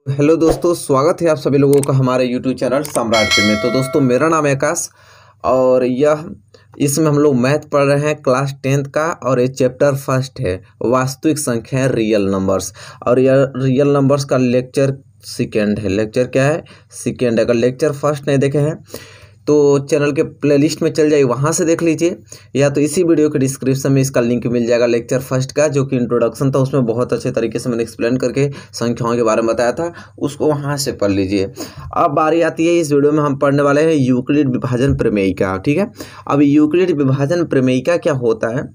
Hello दोस्तों, स्वागत है आप सभी लोगों का हमारे यूट्यूब चैनल सम्राट में। तो दोस्तों, मेरा नाम है आकाश और इसमें हम लोग मैथ पढ़ रहे हैं क्लास 10th का। और ये चैप्टर फर्स्ट है, वास्तविक संख्याएं रियल नंबर्स। और यह रियल नंबर्स का लेक्चर सेकेंड है। लेक्चर क्या है? सेकेंड है। अगर लेक्चर फर्स्ट नहीं देखे हैं तो चैनल के प्लेलिस्ट में चल जाइए, वहाँ से देख लीजिए, या तो इसी वीडियो के डिस्क्रिप्शन में इसका लिंक मिल जाएगा लेक्चर फर्स्ट का, जो कि इंट्रोडक्शन था। उसमें बहुत अच्छे तरीके से मैंने एक्सप्लेन करके संख्याओं के बारे में बताया था, उसको वहाँ से पढ़ लीजिए। अब बारी आती है, इस वीडियो में हम पढ़ने वाले हैं यूक्लिड विभाजन प्रमेयिका। ठीक है, अब यूक्लिड विभाजन प्रमेयिका क्या होता है,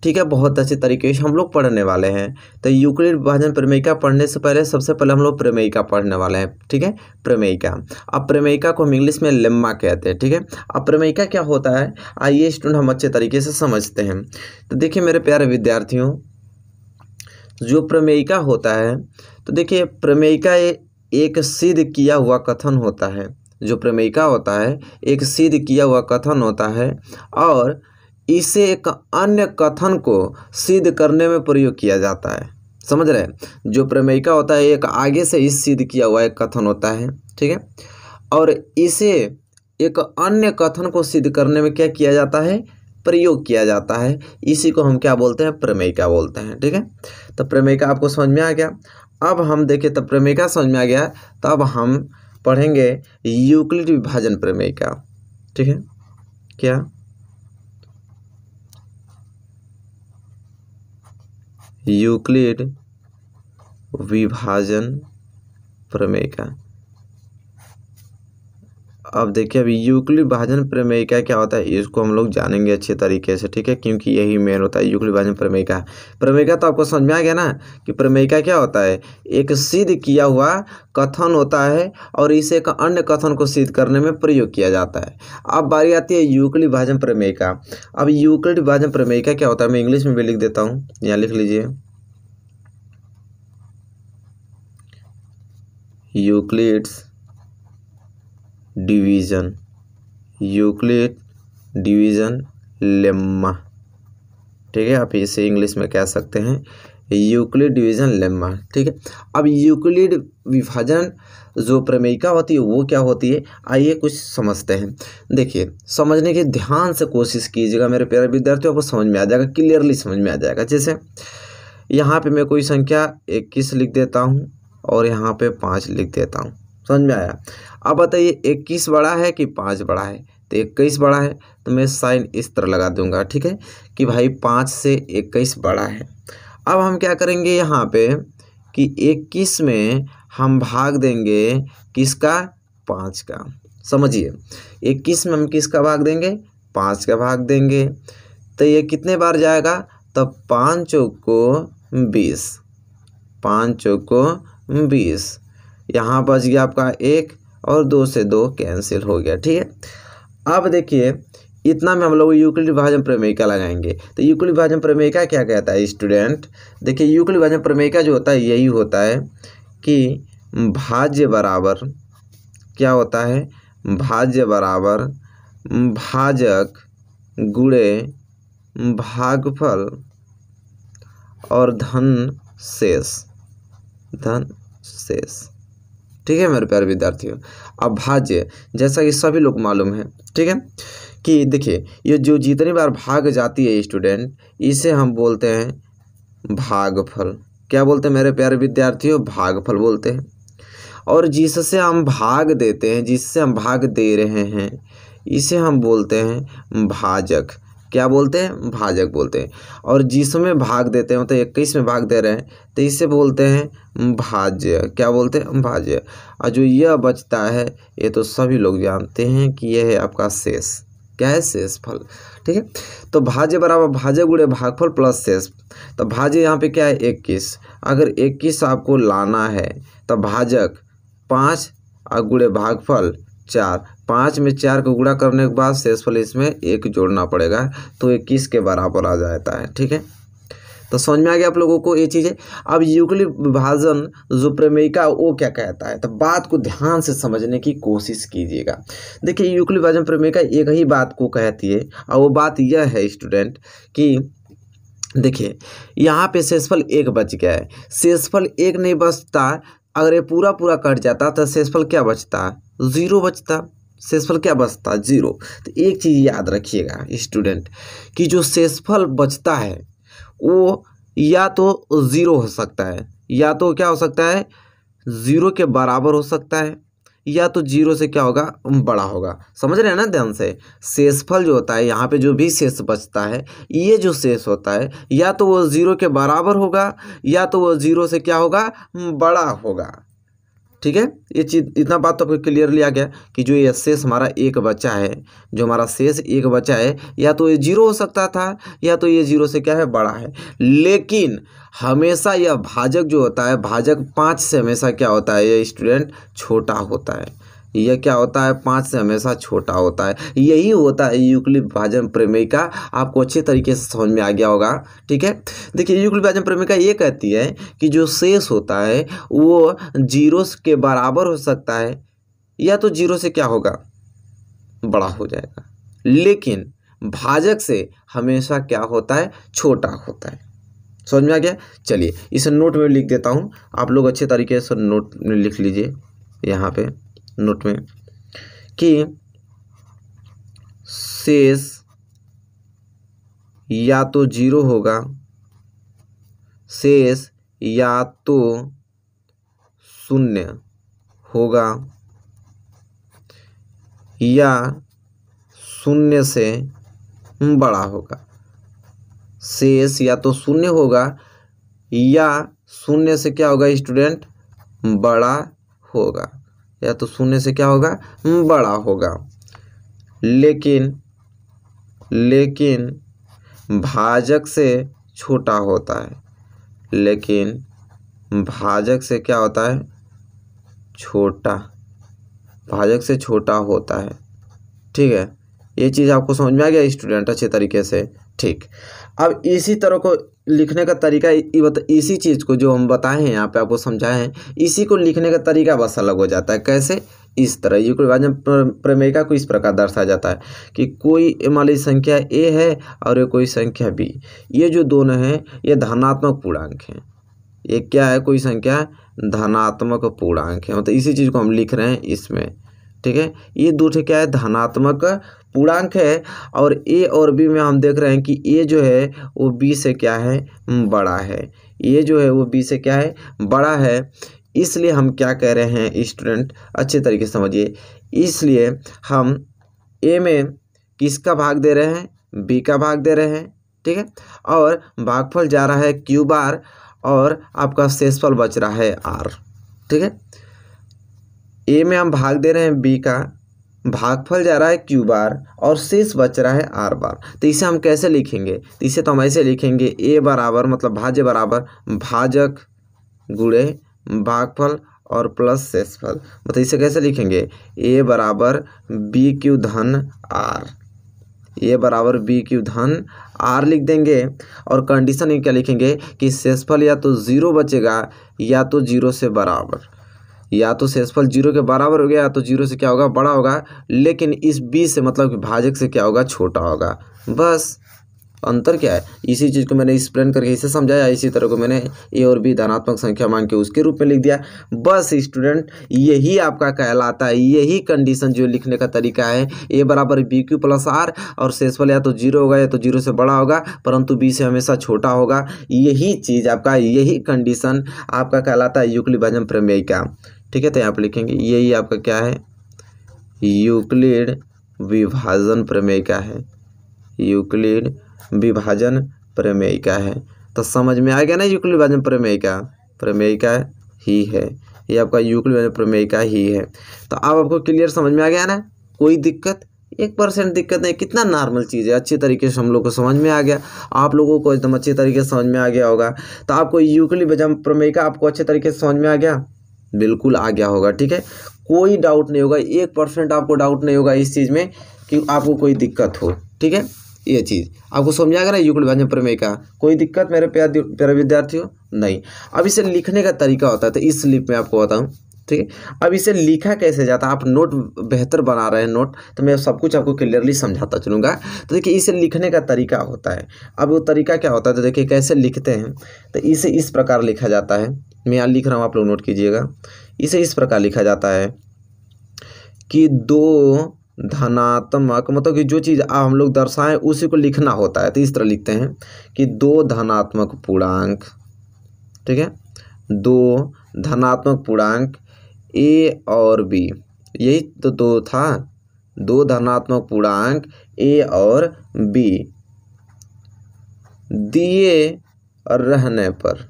ठीक है, बहुत अच्छे तरीके से हम लोग पढ़ने वाले हैं। तो यूक्लिड विभाजन प्रमेयिका पढ़ने से पहले सबसे पहले हम लोग प्रमेयिका पढ़ने वाले हैं। ठीक है, प्रमेयिका। अब प्रमेयिका को हम इंग्लिश में लेम्मा कहते हैं। ठीक है, अब प्रमेयिका क्या होता है, आइए स्टूडेंट हम अच्छे तरीके से समझते हैं। तो देखिए मेरे प्यारे विद्यार्थियों, जो प्रमेयिका होता है, तो देखिए प्रमेयिका एक सिद्ध किया हुआ कथन होता है। जो प्रमेयिका होता है एक सिद्ध किया हुआ कथन होता है, और इसे एक अन्य कथन को सिद्ध करने में प्रयोग किया जाता है। समझ रहे हैं? जो प्रमेयिका होता है एक आगे से इस सिद्ध किया हुआ एक कथन होता है। ठीक है, और इसे एक अन्य कथन को सिद्ध करने में क्या किया जाता है, प्रयोग किया जाता है। इसी को हम क्या बोलते हैं, प्रमेयिका बोलते हैं। ठीक है, तो प्रमेयिका आपको समझ में आ गया। अब हम देखें, तब प्रमेयिका समझ में आ गया, तब हम पढ़ेंगे यूक्लिड विभाजन प्रमेयिका। ठीक है, क्या यूक्लिड विभाजन प्रमेयिका। अब देखिए, अभी यूक्लिड विभाजन प्रमेयिका क्या होता है, इसको हम लोग जानेंगे अच्छे तरीके से। ठीक है, क्योंकि यही मेन होता है यूक्लिड विभाजन प्रमेयिका। प्रमेयिका तो आपको समझ में आ गया ना, कि प्रमेयिका क्या होता है, एक सिद्ध किया हुआ कथन होता है, और इसे एक अन्य कथन को सिद्ध करने में प्रयोग किया जाता है। अब बारी आती है यूक्लिड विभाजन प्रमेयिका। अब यूक्लिड विभाजन प्रमेयिका क्या होता है, मैं इंग्लिश में भी लिख देता हूँ, यहाँ लिख लीजिए, Euclid's division, Euclid division lemma. ठीक है, आप इसे इंग्लिश में कह सकते हैं यूक्लिड डिवीजन लेम्मा। ठीक है, अब यूक्लिड विभाजन जो प्रमेयिका होती है वो क्या होती है, आइए कुछ समझते हैं। देखिए, समझने की ध्यान से कोशिश कीजिएगा मेरे प्यारे विद्यार्थियों, आपको समझ में आ जाएगा, क्लियरली समझ में आ जाएगा। जैसे यहाँ पे मैं कोई संख्या 21 लिख देता हूँ और यहाँ पे 5 लिख देता हूँ। समझ में आया? अब बताइए 21 बड़ा है कि 5 बड़ा है? तो 21 बड़ा है, तो मैं साइन इस तरह लगा दूंगा। ठीक है, कि भाई 5 से 21 बड़ा है। अब हम क्या करेंगे यहाँ पे, कि 21 में हम भाग देंगे किसका, 5 का। समझिए, 21 में हम किसका भाग देंगे, 5 का भाग देंगे। तो ये कितने बार जाएगा, तब 5 चौको 20, 5 चौको 20, यहाँ बच गया आपका 1 और 2 से 2 कैंसिल हो गया। ठीक है, अब देखिए इतना में हम लोग यूक्लिड विभाजन प्रमेयिका लगाएंगे। तो यूक्लिड विभाजन प्रमेयिका क्या कहता है स्टूडेंट, देखिए यूक्लिड विभाजन प्रमेयिका जो होता है यही होता है कि भाज्य बराबर क्या होता है, भाज्य बराबर भाजक गुणे भागफल और धन शेष, धन शेष। ठीक है मेरे प्यारे विद्यार्थियों, अब भाज्य जैसा कि सभी लोग मालूम है, ठीक है, कि देखिए ये जो जितनी बार भाग जाती है स्टूडेंट, इसे हम बोलते हैं भागफल। क्या बोलते हैं मेरे प्यारे विद्यार्थियों, भागफल बोलते हैं। और जिससे हम भाग देते हैं, जिससे हम भाग दे रहे हैं, इसे हम बोलते हैं भाजक। क्या बोलते हैं, भाजक बोलते हैं। और जिसमें भाग देते हैं, मतलब 21 में भाग दे रहे हैं, तो इसे बोलते हैं भाज्य। क्या बोलते हैं, भाज्य। और जो यह बचता है, ये तो सभी लोग जानते हैं कि यह है आपका शेष। क्या है, शेष फल। ठीक है, तो भाज्य बराबर भाज्य गुणे भागफल प्लस शेष। तो भाज्य यहाँ पे क्या है, 21। अगर 21 आपको लाना है तो भाजक 5 और गुणे भागफल 4, 5 में 4 को गुणा करने के बाद शेषफल इसमें 1 जोड़ना पड़ेगा, तो 21 के बराबर आ जाता है। ठीक है, तो समझ में आ गया आप लोगों को ये चीज़ें। अब यूक्लिड विभाजन जो प्रमेयिका वो क्या कहता है, तो बात को ध्यान से समझने की कोशिश कीजिएगा। देखिए यूक्लिड विभाजन प्रमेयिका एक ही बात को कहती है, और वो बात यह है स्टूडेंट कि देखिए यहाँ पे शेषफल 1 बच गया है, शेषफल 1 नहीं बचता अगर ये पूरा पूरा कट जाता तो शेषफल क्या बचता, ज़ीरो बचता। शेषफल क्या बचता, ज़ीरो। तो एक चीज़ याद रखिएगा स्टूडेंट कि जो शेषफल बचता है वो या तो ज़ीरो हो सकता है, या तो क्या हो सकता है, ज़ीरो के बराबर हो सकता है, या तो जीरो से क्या होगा, बड़ा होगा। समझ रहे हैं ना ध्यान से। शेषफल जो होता है यहाँ पे जो भी शेष बचता है, ये जो शेष होता है या तो वो ज़ीरो के बराबर होगा या तो वो ज़ीरो से क्या होगा, बड़ा होगा। ठीक है, ये चीज़ इतना बात तो आपको क्लियरली आ गया कि जो ये शेष हमारा एक बचा है, जो हमारा शेष एक बचा है, या तो ये जीरो हो सकता था या तो ये जीरो से क्या है, बड़ा है। लेकिन हमेशा यह भाजक जो होता है, भाजक 5 से हमेशा क्या होता है, ये स्टूडेंट छोटा होता है। यह क्या होता है, 5 से हमेशा छोटा होता है। यही होता है यूक्लिड विभाजन प्रमेय का। आपको अच्छे तरीके से समझ में आ गया होगा। ठीक है, देखिए यूक्लिड विभाजन प्रमेय का ये कहती है कि जो शेष होता है वो जीरो के बराबर हो सकता है या तो जीरो से क्या होगा, बड़ा हो जाएगा, लेकिन भाजक से हमेशा क्या होता है, छोटा होता है। समझ में आ गया। चलिए इसे नोट में लिख देता हूँ, आप लोग अच्छे तरीके से नोट में लिख लीजिए यहाँ पे नोट में कि शेष या तो जीरो होगा, शेष या तो शून्य होगा या शून्य से बड़ा होगा। शेष या तो शून्य होगा या शून्य से क्या होगा स्टूडेंट, बड़ा होगा, या तो शून्य से क्या होगा, बड़ा होगा। लेकिन भाजक से छोटा होता है, लेकिन भाजक से क्या होता है, छोटा, भाजक से छोटा होता है। ठीक है, ये चीज़ आपको समझ में आ गया स्टूडेंट अच्छे तरीके से। ठीक, अब इसी तरह को लिखने का तरीका, इसी चीज़ को जो हम बताए हैं यहाँ पे आपको समझाए हैं, इसी को लिखने का तरीका बस अलग हो जाता है। कैसे, इस तरह यूक्लिड विभाजन प्रमेय को इस प्रकार दर्शाया जाता है कि कोई मान लीजिए संख्या ए है और ये कोई संख्या बी, ये जो दोनों हैं ये धनात्मक पूर्णांक हैं। ये क्या है, कोई संख्या धनात्मक पूर्णांक है, मतलब इसी चीज़ को हम लिख रहे हैं इसमें। ठीक है, ये दूसरे क्या है, धनात्मक पूर्णांक है। और ए और बी में हम देख रहे हैं कि ए जो है वो बी से क्या है, बड़ा है। ये जो है वो बी से क्या है, बड़ा है। इसलिए हम क्या कह रहे हैं स्टूडेंट, अच्छे तरीके से समझिए। इसलिए हम ए में किसका भाग दे रहे हैं, बी का भाग दे रहे हैं। ठीक है, और भागफल जा रहा है क्यू बार और आपका शेषफल बच रहा है आर। ठीक है, ए में हम भाग दे रहे हैं बी का, भागफल जा रहा है क्यू बार और शेष बच रहा है आर बार। तो इसे हम कैसे लिखेंगे, तो इसे तो हम ऐसे लिखेंगे, ए बराबर मतलब भाज्य बराबर भाजक गुणे भागफल और प्लस शेषफल। मतलब इसे कैसे लिखेंगे, ए बराबर बी क्यू धन आर, ए बराबर बी क्यू धन आर लिख देंगे। और कंडीशन में क्या लिखेंगे कि शेषफल या तो ज़ीरो बचेगा या तो जीरो से बराबर, या तो शेषफल जीरो के बराबर हो गया या तो जीरो से क्या होगा, बड़ा होगा। लेकिन इस बी से मतलब कि भाजक से क्या होगा, छोटा होगा। बस अंतर क्या है, इसी चीज़ को मैंने एक्सप्लेन करके इसे समझाया। इसी तरह को मैंने ए और बी धनात्मक संख्या मान के उसके रूप में लिख दिया। बस स्टूडेंट यही आपका कहलाता है, यही कंडीशन जो लिखने का तरीका है। ए बराबर बी क्यू प्लस आर और शेषफल या तो जीरो होगा या तो जीरो से बड़ा होगा, परंतु बी से हमेशा छोटा होगा। यही चीज़ आपका, यही कंडीशन आपका कहलाता है यूक्लिड विभाजन प्रमेय का। ठीक है, तो यहाँ पर लिखेंगे यही आपका क्या है, यूक्लिड विभाजन प्रमेय का है, यूक्लिड विभाजन प्रमेय का है। तो समझ में आ गया ना, यूक्लिड विभाजन प्रमेय का ही है, ये आपका यूक्लिड विभाजन प्रमेय का ही है। तो अब आपको क्लियर समझ में आ गया ना, कोई दिक्कत, 1% दिक्कत नहीं, कितना नॉर्मल चीज़ है। अच्छे तरीके से हम लोग को समझ में आ गया, आप लोगों को एकदम अच्छे तरीके से समझ में आ गया होगा। तो आपको यूक्लिड विभाजन प्रमेय का आपको अच्छे तरीके से समझ में आ गया, बिल्कुल आ गया होगा। ठीक है, कोई डाउट नहीं होगा, 1% आपको डाउट नहीं होगा इस चीज़ में कि आपको कोई दिक्कत हो। ठीक है, ये चीज़ आपको समझ में आ गया ना यूक्लिड विभाजन प्रमेय का, कोई दिक्कत मेरे प्यारे विद्यार्थियों नहीं। अब इसे लिखने का तरीका होता है, तो इस स्लिप में आपको बताऊं, ठीक है। अब इसे लिखा कैसे जाता है, आप नोट बेहतर बना रहे हैं नोट, तो मैं सब कुछ आपको क्लियरली समझाता चलूँगा। तो देखिए इसे लिखने का तरीका होता है। अब वो तरीका क्या होता है, तो देखिए कैसे लिखते हैं। तो इसे इस प्रकार लिखा जाता है, मैं यहाँ लिख रहा हूँ, आप लोग नोट कीजिएगा। इसे इस प्रकार लिखा जाता है कि दो धनात्मक, मतलब कि जो चीज़ हम लोग दर्शाएं उसी को लिखना होता है। तो इस तरह लिखते हैं कि दो धनात्मक पूर्णांक, ठीक है, दो धनात्मक पूर्णांक ए और बी, यही तो दो था, दो धनात्मक पूर्णांक ए और बी दिए रहने पर,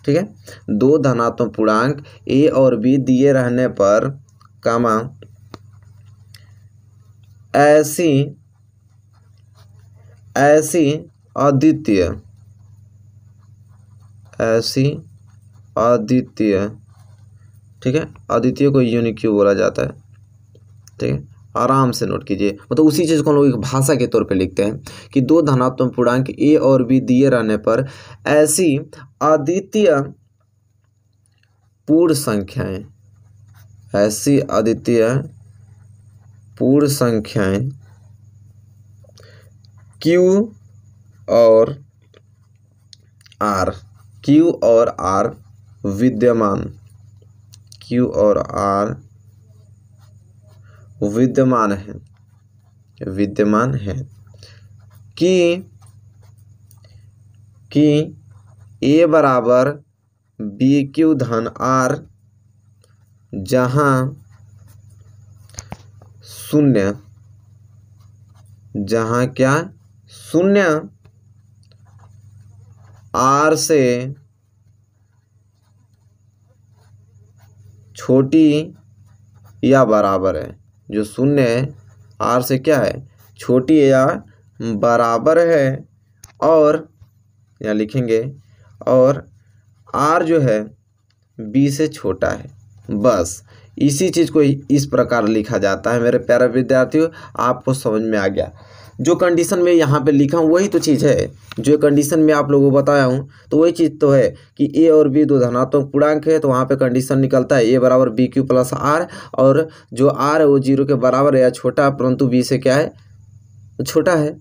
ठीक है, दो धनात्मक पूर्णांक ए और बी दिए रहने पर, कामा ऐसी अद्वितीय, ठीक है, अद्वितीय को यूनिक क्यों बोला जाता है, ठीक है, आराम से नोट कीजिए। मतलब उसी चीज़ को हम लोग एक भाषा के तौर पे लिखते हैं कि दो धनात्मक पूर्णांक ए और बी दिए रहने पर ऐसी अद्वितीय पूर्ण संख्याएं Q और R विद्यमान है कि A बराबर BQ धन R, जहाँ क्या शून्य R से छोटी या बराबर है, जो शून्य R से क्या है, छोटी या बराबर है, और यहाँ लिखेंगे और R जो है B से छोटा है। बस इसी चीज़ को इस प्रकार लिखा जाता है। मेरे प्यारे विद्यार्थियों, आपको समझ में आ गया। जो कंडीशन में यहाँ पे लिखा हूँ वही तो चीज़ है, जो कंडीशन में आप लोगों को बताया हूँ तो वही चीज़ तो है कि ए और बी दो धनात्मक पूर्णांक है, तो वहाँ पे कंडीशन निकलता है ए बराबर बी क्यू प्लस आर, और जो आर है वो 0 के बराबर है या छोटा, परंतु बी से क्या है, छोटा है।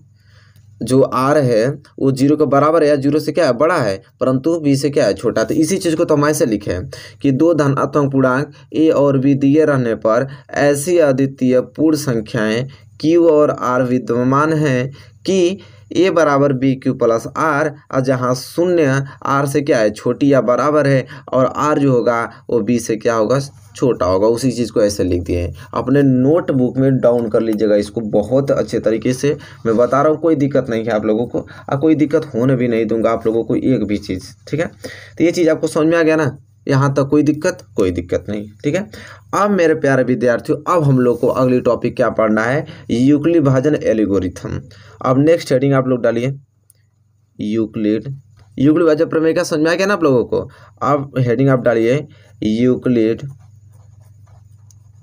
जो आर है वो 0 के बराबर है या 0 से क्या है, बड़ा है, परंतु बी से क्या है, छोटा। तो इसी चीज़ को तो हम ऐसे लिखे हैं कि दो धनात्मक पूर्णांक ए और बी दिए रहने पर ऐसी अद्वितीय पूर्ण संख्याएं Q और R विद्यमान हैं कि ए बराबर बी क्यू प्लस आर, और जहाँ शून्य आर से क्या है, छोटी या बराबर है, और आर जो होगा वो बी से क्या होगा, छोटा होगा। उसी चीज़ को ऐसे लिख दिए हैं। अपने नोटबुक में डाउन कर लीजिएगा इसको, बहुत अच्छे तरीके से मैं बता रहा हूँ, कोई दिक्कत नहीं है आप लोगों को, और कोई दिक्कत होने भी नहीं दूंगा आप लोगों को एक भी चीज़, ठीक है। तो ये चीज़ आपको समझ में आ गया ना, यहाँ तक कोई दिक्कत नहीं, ठीक है। अब मेरे प्यारे विद्यार्थियों, अब हम लोग को अगली टॉपिक क्या पढ़ना है, यूक्लिड विभाजन एल्गोरिथम। अब नेक्स्ट हेडिंग आप लोग डालिए, यूक्लिड विभाजन प्रमेय का समझ में आ गया ना आप लोगों को। अब हेडिंग आप डालिए यूक्लिड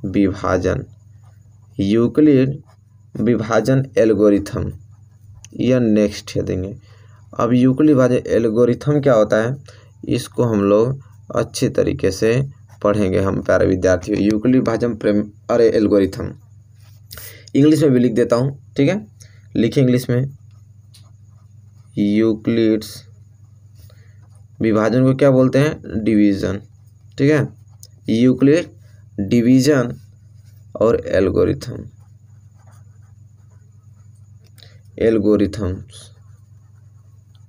विभाजन एल्गोरिथम, यह नेक्स्ट हेडिंग है। अब यूक्लिड विभाजन एल्गोरिथम क्या होता है, इसको हम लोग अच्छे तरीके से पढ़ेंगे हम प्यारे विद्यार्थियों। यूक्लिड विभाजन एल्गोरिथम इंग्लिश में भी लिख देता हूँ, ठीक है, लिखिए इंग्लिश में। यूक्लिड्स विभाजन को क्या बोलते हैं, डिवीज़न, ठीक है, यूक्लिड डिवीज़न और एल्गोरिथम्स,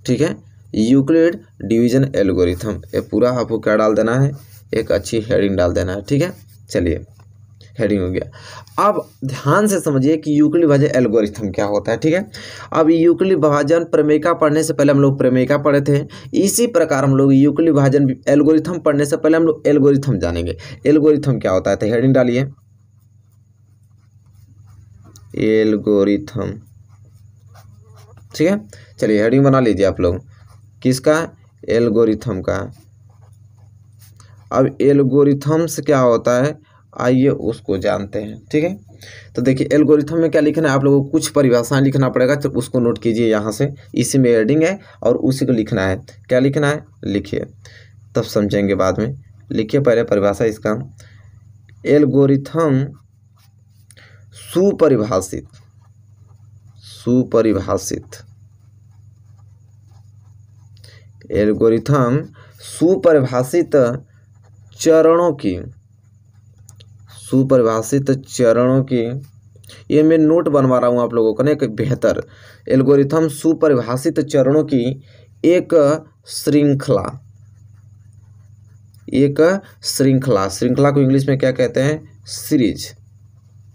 ठीक है, यूक्लिड डिवीज़न एल्गोरिथम। ये पूरा आपको क्या डाल देना है, एक अच्छी हेडिंग डाल देना है, ठीक है। चलिए हेडिंग हो गया। अब ध्यान से समझिए कि यूक्लिड विभाजन एल्गोरिथम क्या होता है, ठीक है। अब यूक्लिड विभाजन प्रमेयिका पढ़ने से पहले हम लोग प्रमेयिका पढ़े थे, इसी प्रकार हम लोग यूक्लिड विभाजन एल्गोरिथम पढ़ने से पहले हम लोग एल्गोरिथम जानेंगे। एल्गोरिथम क्या होता है, तो हेडिंग डालिए एल्गोरिथम, ठीक है। चलिए हेडिंग बना लीजिए आप लोग, किसका, एल्गोरिथम का। अब एल्गोरिथम्स क्या होता है, आइए उसको जानते हैं, ठीक है। तो देखिए एल्गोरिथम में क्या लिखना है, आप लोगों को कुछ परिभाषाएं लिखना पड़ेगा, तो उसको नोट कीजिए यहाँ से, इसी में हेडिंग है और उसी को लिखना है। क्या लिखना है, लिखिए तब समझेंगे बाद में। लिखिए पहले परिभाषा इसका। एल्गोरिथम सुपरिभाषित एल्गोरिथम सुपरिभाषित चरणों की ये मैं नोट बनवा रहा हूँ आप लोगों को ना, एक बेहतर एल्गोरिथम सुपरिभाषित चरणों की एक श्रृंखला को इंग्लिश में क्या कहते हैं? सीरीज।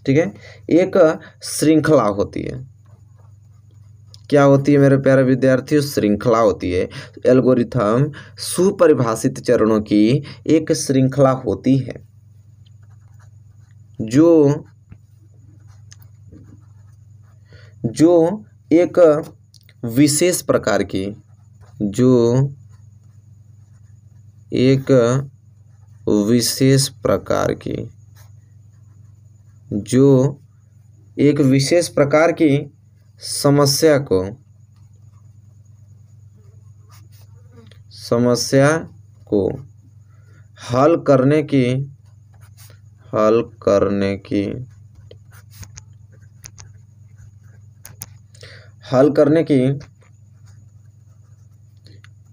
ठीक है, एक श्रृंखला होती है। क्या होती है मेरे प्यारे विद्यार्थियों? श्रृंखला होती है। एल्गोरिथम सुपरिभाषित चरणों की एक श्रृंखला होती है जो एक विशेष प्रकार की समस्या को हल करने की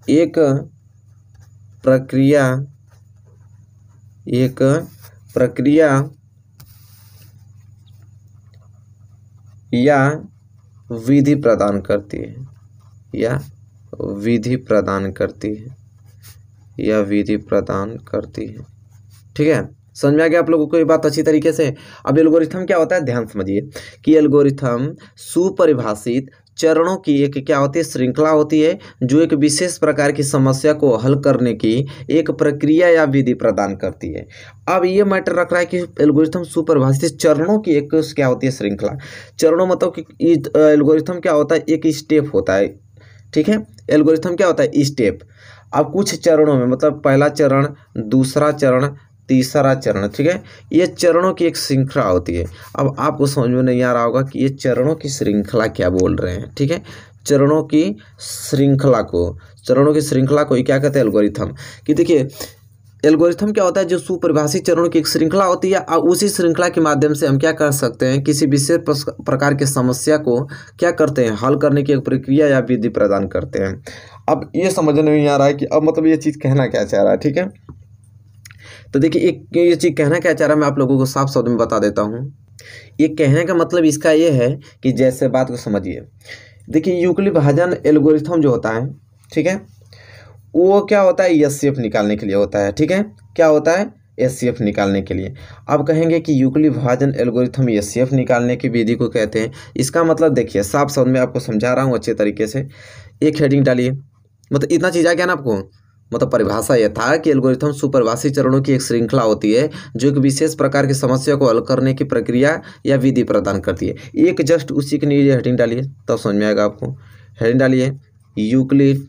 एक प्रक्रिया या विधि प्रदान करती है। ठीक है, समझ में आ गया आप लोगों को ये बात अच्छी तरीके से। अब एल्गोरिथम क्या होता है, ध्यान समझिए कि एल्गोरिथम सुपरिभाषित चरणों की एक क्या होती है? श्रृंखला होती है जो एक विशेष प्रकार की समस्या को हल करने की एक प्रक्रिया या विधि प्रदान करती है। अब ये मैटर रख रहा है कि एल्गोरिथम सुपरिभाषित चरणों की एक क्या होती है? श्रृंखला। चरणों मतलब कि एल्गोरिथम क्या होता है? एक स्टेप होता है। ठीक है, एल्गोरिथम क्या होता है? स्टेप। अब कुछ चरणों में मतलब पहला चरण, दूसरा चरण, तीसरा चरण। ठीक है, ये चरणों की एक श्रृंखला होती है। अब आपको समझ में नहीं आ रहा होगा कि ये चरणों की श्रृंखला क्या बोल रहे हैं। ठीक है, चरणों की श्रृंखला को ये क्या कहते हैं? एल्गोरिथम। कि देखिए एल्गोरिथम क्या होता है? जो सुपरिभाषित चरणों की एक श्रृंखला होती है और उसी श्रृंखला के माध्यम से हम क्या कर सकते हैं? किसी विशेष प्रकार की समस्या को क्या करते हैं? हल करने की एक प्रक्रिया या विधि प्रदान करते हैं। अब ये समझ में नहीं आ रहा है कि अब मतलब ये चीज़ कहना क्या चाह रहा है। ठीक है, तो देखिए ये चीज़ कहना क्या चाह रहा है मैं आप लोगों को साफ शब्द में बता देता हूँ। ये कहने का मतलब इसका ये है कि जैसे बात को समझिए, देखिए यूक्लिड विभाजन एल्गोरिथम जो होता है, ठीक है, वो क्या होता है? एचसीएफ निकालने के लिए होता है। ठीक है, क्या होता है? एचसीएफ निकालने के लिए। अब कहेंगे कि यूक्लिड विभाजन एल्गोरिथम एचसीएफ निकालने की विधि को कहते हैं। इसका मतलब देखिए साफ शब्द में आपको समझा रहा हूँ अच्छे तरीके से। एक हेडिंग डालिए, मतलब इतना चीज़ आ गया ना आपको। मतलब परिभाषा यह था कि एल्गोरिथम सुपरिभाषित चरणों की एक श्रृंखला होती है जो एक विशेष प्रकार की समस्या को हल करने की प्रक्रिया या विधि प्रदान करती है। एक जस्ट उसी के लिए हेडिंग डालिए तब समझ में आएगा आपको। हेडिंग डालिए यूक्लिड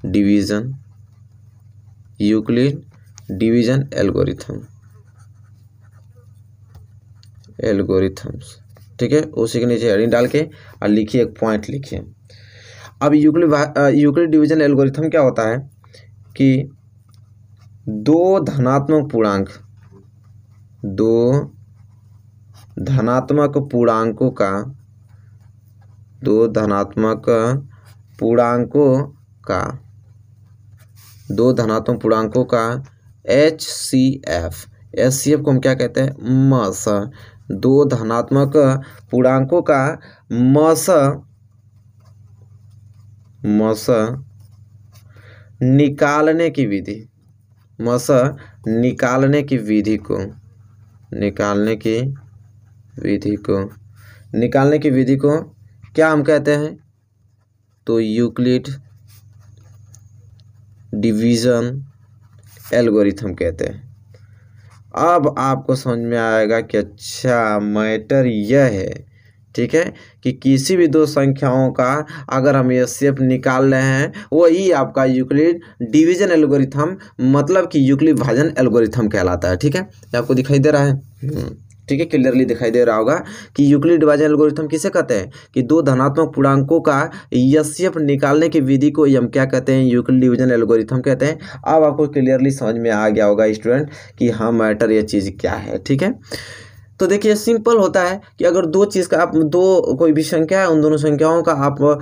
डिवीजन एल्गोरिथम्स। ठीक है, उसी के नीचे हेडिंग डाल के और लिखिए, एक पॉइंट लिखिए। अब यूक्लिड डिवीजन एल्गोरिथम क्या होता है कि दो धनात्मक पूर्णांकों का HCF को हम क्या कहते हैं? मस। दो धनात्मक पूर्णांकों का मस निकालने की विधि को क्या हम कहते हैं? तो यूक्लिड डिवीजन एल्गोरिथम कहते हैं। अब आपको समझ में आएगा कि अच्छा मैटर यह है, ठीक है, कि किसी भी दो संख्याओं का अगर हम एचसीएफ निकाल रहे हैं वही आपका यूक्लिड डिवीजन एल्गोरिथम मतलब कि यूक्लिड विभाजन एल्गोरिथम कहलाता है। ठीक है, आपको दिखाई दे रहा है। ठीक है, क्लियरली दिखाई दे रहा होगा कि यूक्लिड डिवीजन एल्गोरिथम किसे कहते हैं कि दो धनात्मक पूर्णांकों का एचसीएफ निकालने की विधि को हम क्या कहते हैं, यूक्लिड डिवीजन एल्गोरिथम कहते हैं। अब आपको क्लियरली समझ में आ गया होगा स्टूडेंट कि हाँ मैटर ये चीज़ क्या है। ठीक है, तो देखिए सिंपल होता है कि अगर दो चीज़ का आप दो कोई भी संख्या है, उन दोनों संख्याओं का आप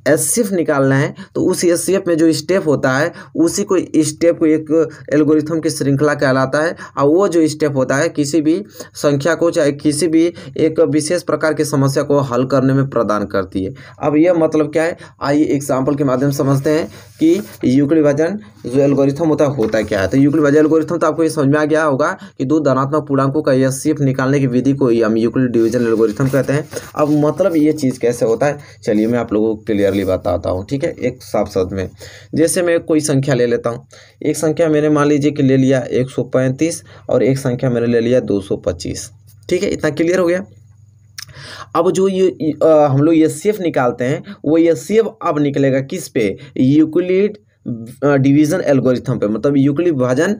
एचसीएफ निकालना है तो उस एचसीएफ में जो स्टेप होता है उसी को स्टेप को एक एल्गोरिथम की श्रृंखला कहलाता है। और वो जो स्टेप होता है किसी भी संख्या को चाहे किसी भी एक विशेष प्रकार की समस्या को हल करने में प्रदान करती है। अब यह मतलब क्या है, आइए एग्जाम्पल के माध्यम से समझते हैं कि यूक्लिड डिवीजन जो एल्गोरिथम होता क्या है। तो यूक्लिड डिवीजन एल्गोरिथम तो आपको ये समझ में आ गया होगा कि दो धनात्मक पूर्णांकों का एचसीएफ निकालने की विधि को हम यूक्लिड डिवीजन एल्गोरिथम कहते हैं। अब मतलब ये चीज़ कैसे होता है, चलिए मैं आप लोगों को क्लियरली बताता हूँ। ठीक है, एक साफ शब्द में जैसे मैं कोई संख्या ले लेता हूँ, एक संख्या मैंने मान लीजिए कि ले लिया 135 और एक संख्या मैंने ले लिया 225। ठीक है, इतना क्लियर हो गया। अब जो ये हम लोग एचसीएफ निकालते हैं वो एचसीएफ अब निकलेगा किस पे, यूक्लिड डिवीजन एल्गोरिथम पे, मतलब यूक्लिड विभाजन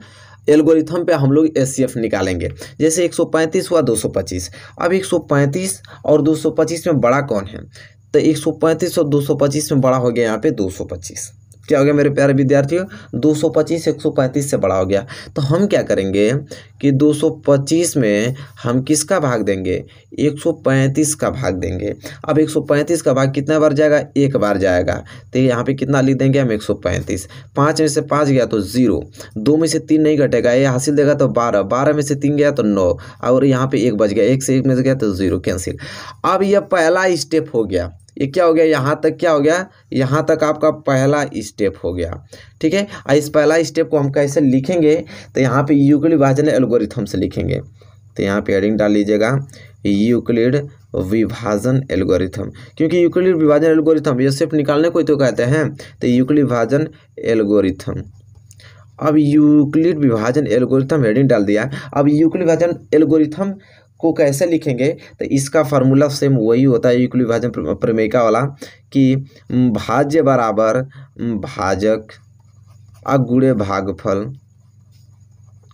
एल्गोरिथम पे हम लोग एचसीएफ निकालेंगे। जैसे 135 हुआ 225। अब 135 और 225 में बड़ा कौन है, तो 135 और 225 में बड़ा हो गया यहाँ पे 225। क्या हो गया मेरे प्यारे विद्यार्थियों, 225 135 से बड़ा हो गया। तो हम क्या करेंगे कि 225 में हम किसका भाग देंगे, 135 का भाग देंगे। अब 135 का भाग कितना बार जाएगा, एक बार जाएगा। तो यहाँ पे कितना लिख देंगे हम 135। 5 में से 5 गया तो 0, 2 में से 3 नहीं घटेगा, ये हासिल देगा तो 12, 12 में से 3 गया तो 9 और यहाँ पे 1 बच गया, 1 से 1 में से गया तो 0 कैंसिल। अब यह पहला स्टेप हो गया, ये क्या हो गया, यहाँ तक क्या हो गया, यहाँ तक आपका पहला स्टेप हो गया। ठीक है, और इस पहला स्टेप को हम कैसे लिखेंगे, तो यहाँ पे यूक्लिड विभाजन एल्गोरिथम से लिखेंगे। तो यहाँ पे हेडिंग डाल लीजिएगा यूक्लिड विभाजन एल्गोरिथम, क्योंकि यूक्लिड विभाजन एल्गोरिथम ये सिर्फ निकालने को ही तो कहते हैं। तो यूक्लिड विभाजन एल्गोरिथम, अब यूक्लिड विभाजन एल्गोरिथम हेडिंग डाल दिया। अब यूक्लिड विभाजन एल्गोरिथम को कैसे लिखेंगे, तो इसका फार्मूला सेम वही होता है यूक्लिड विभाजन प्रमेयिका वाला कि भाज्य बराबर भाजक गुणे भागफल,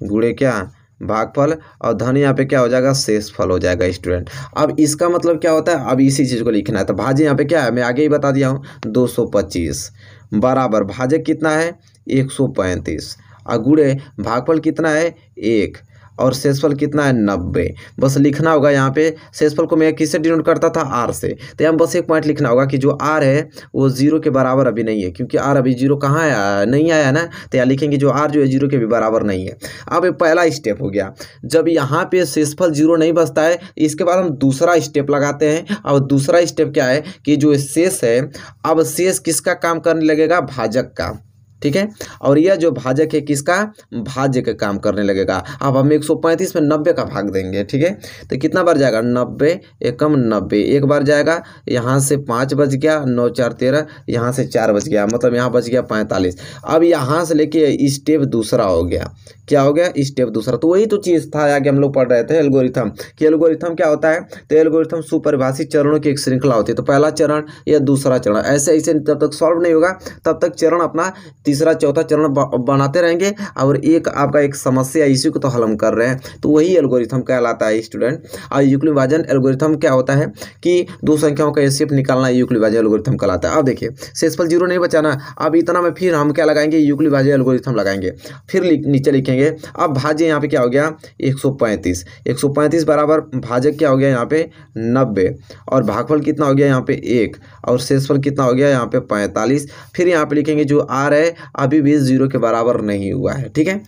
गुणे क्या भागफल, और धन यहाँ पे क्या हो जाएगा, शेषफल हो जाएगा स्टूडेंट। अब इसका मतलब क्या होता है, अब इसी चीज़ को लिखना है। तो भाज्य यहाँ पे क्या है, मैं आगे ही बता दिया हूँ 225 बराबर भाजक कितना है 135 और गुणे भागफल कितना है 1 और शेषफल कितना है 90। बस लिखना होगा यहाँ पे, शेषफल को मैं किससे डिनोट करता था, आर से। तो यहाँ बस एक पॉइंट लिखना होगा कि जो आर है वो 0 के बराबर अभी नहीं है, क्योंकि आर अभी 0 कहाँ आया, नहीं आया ना। तो यहाँ लिखेंगे जो आर जो है 0 के भी बराबर नहीं है। अब ये पहला स्टेप हो गया। जब यहाँ पे शेषफल 0 नहीं बचता है, इसके बाद हम दूसरा स्टेप लगाते हैं। अब दूसरा स्टेप क्या है कि जो शेष है, अब शेष किसका काम करने लगेगा, भाजक का। ठीक है, और यह जो भाजक है किसका, भाज्य का काम करने लगेगा। अब हम 135 में 90 का भाग देंगे। ठीक है, तो कितना बार जाएगा, 90 एकम 90, एक बार जाएगा। यहाँ से 5 बच गया, 9 4 13, यहाँ से 4 बच गया, मतलब यहाँ बच गया 45। अब यहाँ से लेके स्टेप दूसरा हो गया, क्या हो गया, स्टेप दूसरा। तो वही तो चीज़ था आगे हम लोग पढ़ रहे थे एल्गोरिथम, कि एल्गोरिथम क्या होता है। तो एल्गोरिथम सुपरिभाषित चरणों की एक श्रृंखला होती है। तो पहला चरण या दूसरा चरण, ऐसे ऐसे जब तक सॉल्व नहीं होगा तब तक चरण अपना तीसरा चौथा चरण बनाते रहेंगे, और एक आपका एक समस्या इसी को तो हल हम कर रहे हैं। तो वही एल्गोरिथम कहलाता है स्टूडेंट। और यूक्लिड विभाजन एल्गोरिथम क्या होता है कि दो संख्याओं का एचसीएफ निकालना यूक्लिड विभाजन एल्गोरिथम कहलाता है। अब देखिए शेषफल 0 नहीं बचाना, अब इतना में फिर हम क्या लगाएंगे, यूक्लिड विभाजन एल्गोरिथम लगाएंगे। फिर नीचे लिखेंगे, अब भाज्य यहाँ पे क्या हो गया 135 बराबर भाजक क्या हो गया यहाँ पे 90 और भागफल कितना हो गया यहाँ पे 1 और शेषफल कितना हो गया यहाँ पे 45। फिर यहाँ पे लिखेंगे जो आर है अभी भी 0 के बराबर नहीं हुआ है। ठीक है,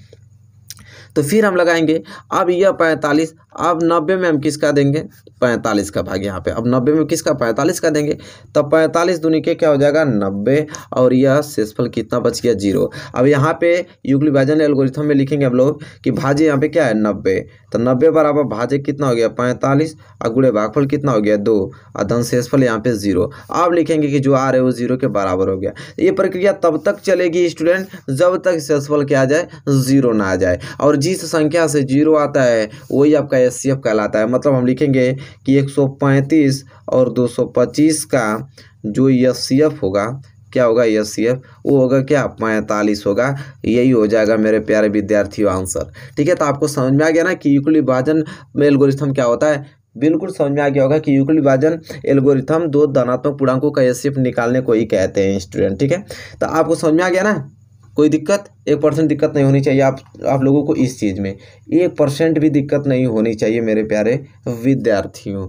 तो फिर हम लगाएंगे। अब यह 45, अब 90 में हम किसका देंगे, 45 का भाग यहाँ पे। अब 90 में किसका, 45 का देंगे। तब 45 दूनी के क्या हो जाएगा 90 और यह शेषफल कितना बच गया 0। अब यहाँ पे यूक्लिड विभाजन एल्गोरिथम में लिखेंगे हम लोग कि भाज्य यहाँ पे क्या है 90। तो 90 बराबर भाज्य कितना हो गया 45 और गुणे भागफल कितना हो गया 2 और धन शेषफल यहाँ पे 0। अब लिखेंगे कि जो आर है वो 0 के बराबर हो गया। ये प्रक्रिया तब तक चलेगी स्टूडेंट जब तक शेषफल क्या आ जाए 0 ना आ जाए, और जिस संख्या से 0 आता है वही आपका एचसीएफ कहलाता है। मतलब हम लिखेंगे कि 135 और 225 का जो एचसीएफ होगा क्या होगा HCF, वो होगा क्या 45 होगा। यही हो जाएगा मेरे प्यारे विद्यार्थियों आंसर। ठीक है, तो आपको समझ में आ गया ना कि यूक्लिड विभाजन एल्गोरिथम क्या होता है। बिल्कुल समझ में आ गया होगा कि यूक्लिड विभाजन एल्गोरिथम दो धनात्मक पूर्णांकों का HCF निकालने को ही कहते हैं स्टूडेंट। ठीक है, तो आपको समझ में आ गया ना। कोई दिक्कत 1% दिक्कत नहीं होनी चाहिए आप लोगों को इस चीज़ में, 1% भी दिक्कत नहीं होनी चाहिए मेरे प्यारे विद्यार्थियों।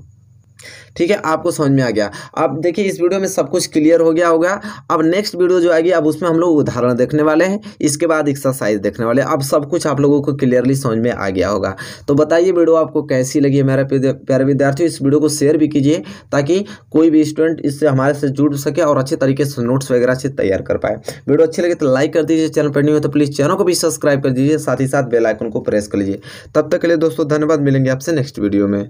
ठीक है, आपको समझ में आ गया। अब देखिए इस वीडियो में सब कुछ क्लियर हो गया होगा। अब नेक्स्ट वीडियो जो आएगी अब उसमें हम लोग उदाहरण देखने वाले हैं, इसके बाद एक्सरसाइज देखने वाले हैं। अब सब कुछ आप लोगों को क्लियरली समझ में आ गया होगा। तो बताइए वीडियो आपको कैसी लगी है मेरे प्यारे विद्यार्थियों। इस वीडियो को शेयर भी कीजिए ताकि कोई भी स्टूडेंट इससे हमारे से जुड़ सके और अच्छे तरीके से नोट्स वगैरह से तैयार कर पाए। वीडियो अच्छी लगे तो लाइक कर दीजिए, चैनल पर नहीं हो तो प्लीज़ चैनल को भी सब्सक्राइब कर दीजिए, साथ ही साथ बेल आइकन को प्रेस कर लीजिए। तब तक के लिए दोस्तों धन्यवाद, मिलेंगे आपसे नेक्स्ट वीडियो में।